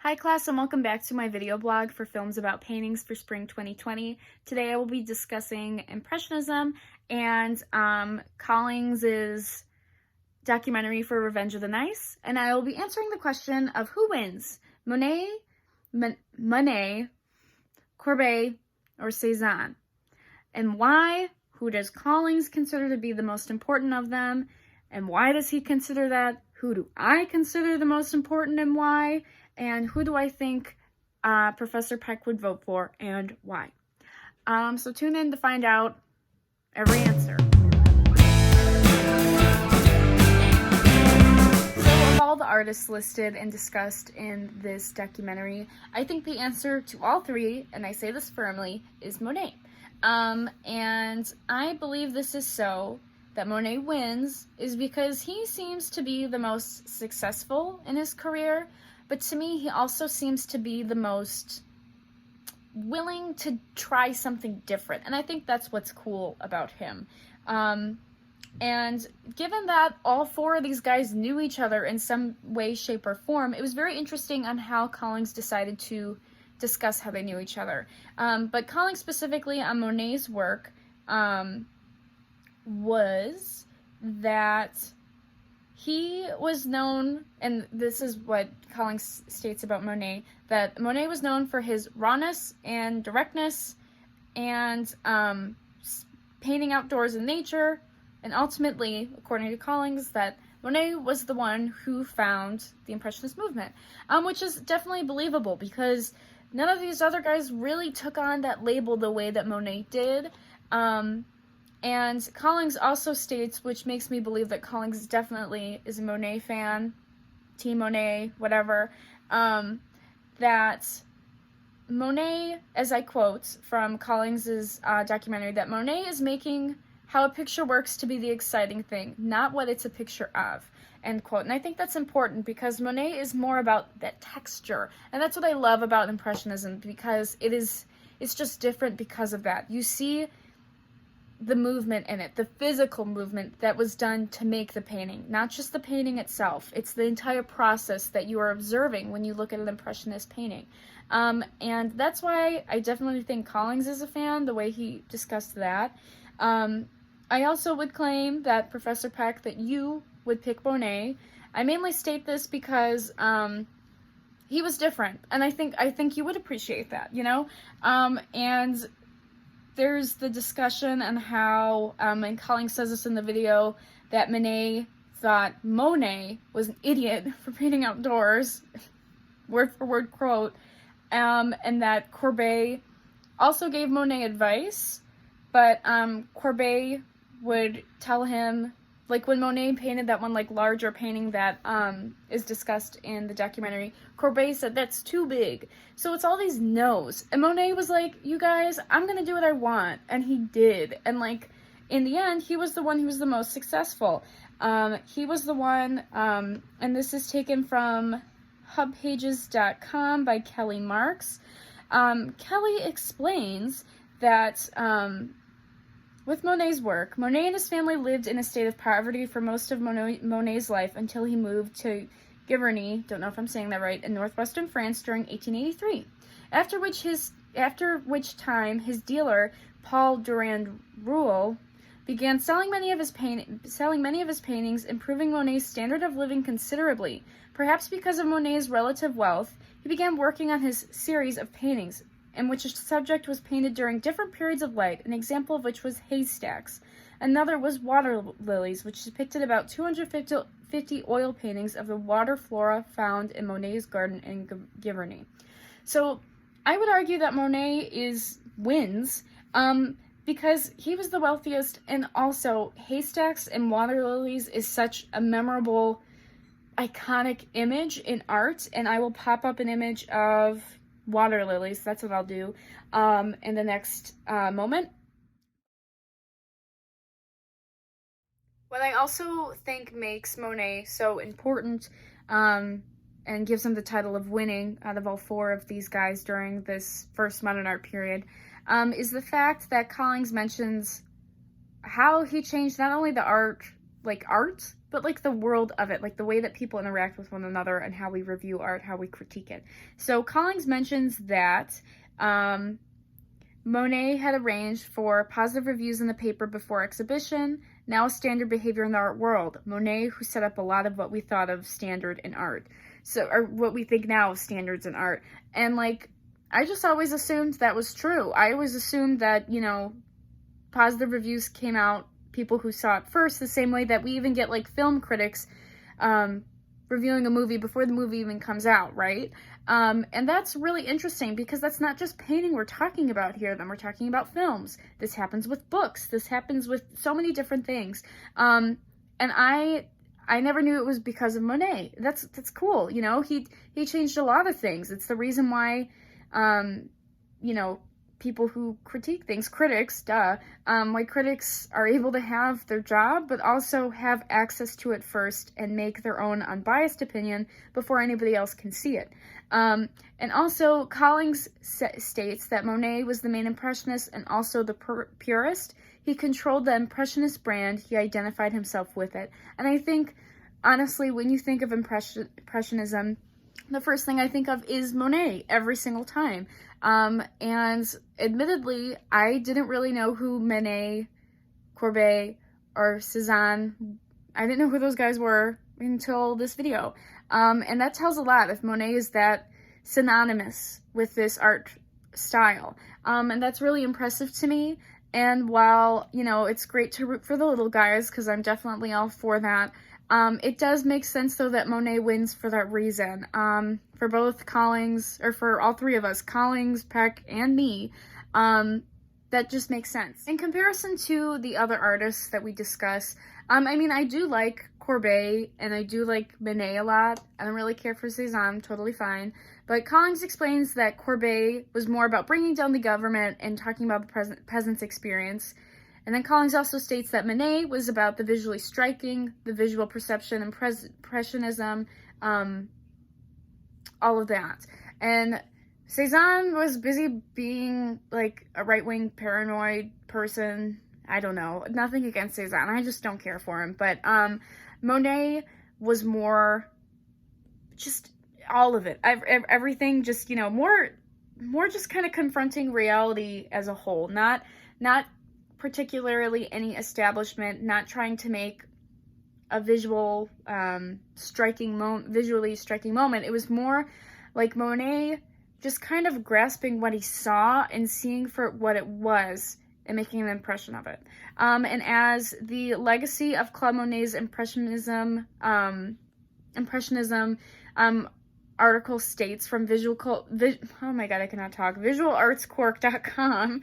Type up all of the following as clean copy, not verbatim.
Hi class, and welcome back to my video blog for films about paintings for spring 2020. Today I will be discussing Impressionism and Collings's documentary for Revenge of the Nice, and I will be answering the question of who wins, Monet, Courbet, or Cezanne, and why. Who does Collings consider to be the most important of them, and why does he consider that? Who do I consider the most important and why? And who do I think Professor Peck would vote for and why? So tune in to find out every answer. So of all the artists listed and discussed in this documentary, I think the answer to all three, and I say this firmly, is Monet. And I believe this is so that Monet wins is because he seems to be the most successful in his career, but to me, he also seems to be the most willing to try something different, and I think that's what's cool about him. And given that all four of these guys knew each other in some way, shape, or form, it was very interesting on how Collings decided to discuss how they knew each other. But Collings specifically on Monet's work was that he was known, and this is what Collings states about Monet, that Monet was known for his rawness and directness and painting outdoors in nature, and ultimately, according to Collings, that Monet was the one who found the Impressionist movement, which is definitely believable because none of these other guys really took on that label the way that Monet did. And Collings also states, which makes me believe that Collings definitely is a Monet fan, Team Monet, whatever, that Monet, as I quote from Collings's documentary, that Monet is making how a picture works to be the exciting thing, not what it's a picture of, end quote. And I think that's important because Monet is more about that texture, and that's what I love about Impressionism, because it's just different because of that. You see the movement in it, the physical movement that was done to make the painting, not just the painting itself. It's the entire process that you are observing when you look at an Impressionist painting. And that's why I definitely think Collings is a fan, the way he discussed that. I also would claim that, Professor Peck, that you would pick Monet. I mainly state this because he was different, and I think you would appreciate that, you know? And there's the discussion on how, and Collings says this in the video, that Monet thought Monet was an idiot for painting outdoors, word for word quote, and that Courbet also gave Monet advice, but Courbet would tell him, like when Monet painted that one like larger painting that is discussed in the documentary, Courbet said that's too big. So it's all these no's. And Monet was like, you guys, I'm gonna do what I want. And he did. And like in the end, he was the one who was the most successful. He was the one, and this is taken from hubpages.com by Kelly Marks. Kelly explains that with Monet's work, Monet and his family lived in a state of poverty for most of Monet's life until he moved to Giverny, don't know if I'm saying that right, in northwestern France during 1883. After which time his dealer, Paul Durand-Ruel, began selling many of his paintings, improving Monet's standard of living considerably. Perhaps because of Monet's relative wealth, he began working on his series of paintings, in which a subject was painted during different periods of light, an example of which was haystacks. Another was water lilies, which depicted about 250 oil paintings of the water flora found in Monet's garden in Giverny. So I would argue that Monet wins because he was the wealthiest, and also haystacks and water lilies is such a memorable, iconic image in art, and I will pop up an image of water lilies, that's what I'll do, in the next moment. What I also think makes Monet so important, and gives him the title of winning out of all four of these guys during this first modern art period, is the fact that Collings mentions how he changed not only the art like art, but like the world of it, like the way that people interact with one another and how we review art, how we critique it. So Collings mentions that Monet had arranged for positive reviews in the paper before exhibition, now a standard behavior in the art world. Monet, who set up a lot of what we thought of standard in art, so, or what we think now of standards in art. And like, I just always assumed that was true. I always assumed that, you know, positive reviews came out, people who saw it first, the same way that we even get like film critics reviewing a movie before the movie even comes out, right? And that's really interesting because that's not just painting we're talking about here, then we're talking about films. This happens with books. This happens with so many different things. And I never knew it was because of Monet. That's cool. You know, he changed a lot of things. It's the reason why, you know, people who critique things, critics, why critics are able to have their job, but also have access to it first and make their own unbiased opinion before anybody else can see it. And also, Collings states that Monet was the main impressionist and also the purist. He controlled the impressionist brand. He identified himself with it. And I think, honestly, when you think of Impressionism, the first thing I think of is Monet every single time. And admittedly, I didn't really know who Manet, Courbet, or Cézanne, I didn't know who those guys were until this video. And that tells a lot if Monet is that synonymous with this art style. And that's really impressive to me. And while, you know, it's great to root for the little guys, because I'm definitely all for that, it does make sense, though, that Monet wins for that reason. For both Collings, or for all three of us, Collings, Peck, and me, that just makes sense. In comparison to the other artists that we discuss, I mean, I do like Courbet, and I do like Manet a lot. I don't really care for Cézanne, totally fine. But Collings explains that Courbet was more about bringing down the government and talking about the peasant's experience. And then Collings also states that Manet was about the visually striking, the visual perception, Impressionism, all of that. And Cézanne was busy being like a right-wing paranoid person. I don't know. Nothing against Cézanne. I just don't care for him. But Monet was more just all of it. Everything just, you know, more just kind of confronting reality as a whole. Not particularly any establishment, not trying to make a visually striking moment. It was more like Monet just kind of grasping what he saw and seeing for what it was and making an impression of it. And as the legacy of Claude Monet's Impressionism article states from visualartsquark.com,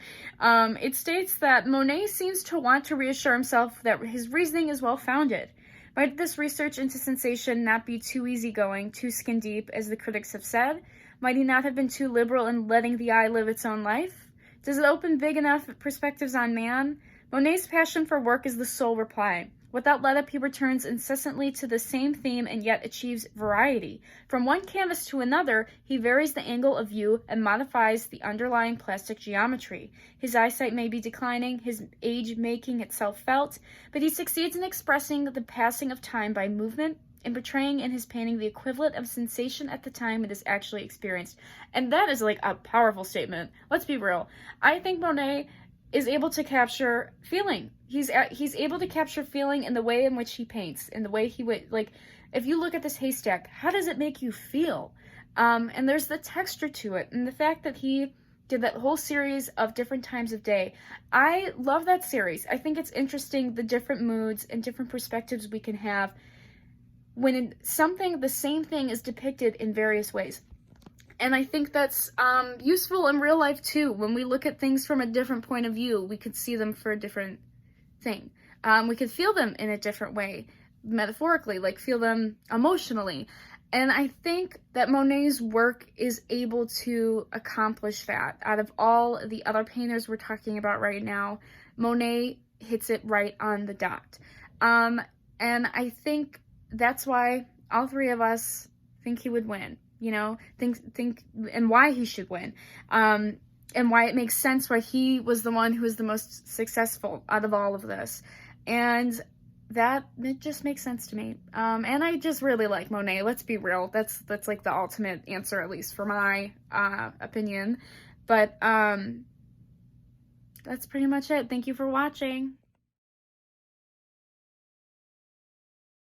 it states that Monet seems to want to reassure himself that his reasoning is well-founded. Might this research into sensation not be too easygoing, too skin-deep, as the critics have said? Might he not have been too liberal in letting the eye live its own life? Does it open big enough perspectives on man? Monet's passion for work is the sole reply. Without let-up, he returns incessantly to the same theme and yet achieves variety. From one canvas to another, he varies the angle of view and modifies the underlying plastic geometry. His eyesight may be declining, his age making itself felt, but he succeeds in expressing the passing of time by movement and portraying in his painting the equivalent of sensation at the time it is actually experienced. And that is like a powerful statement. Let's be real. I think Monet is able to capture feeling. He's able to capture feeling in the way in which he paints, in the way he would, like, if you look at this haystack, how does it make you feel? And there's the texture to it, and the fact that he did that whole series of different times of day. I love that series. I think it's interesting, the different moods and different perspectives we can have when the same thing is depicted in various ways. And I think that's useful in real life too. When we look at things from a different point of view, we could see them for a different thing. We could feel them in a different way, metaphorically, like feel them emotionally. And I think that Monet's work is able to accomplish that. Out of all the other painters we're talking about right now, Monet hits it right on the dot. And I think that's why all three of us think he would win. You know, think, and why he should win, and why it makes sense why he was the one who was the most successful out of all of this. And it just makes sense to me. And I just really like Monet. Let's be real. That's like the ultimate answer, at least for my opinion. But that's pretty much it. Thank you for watching.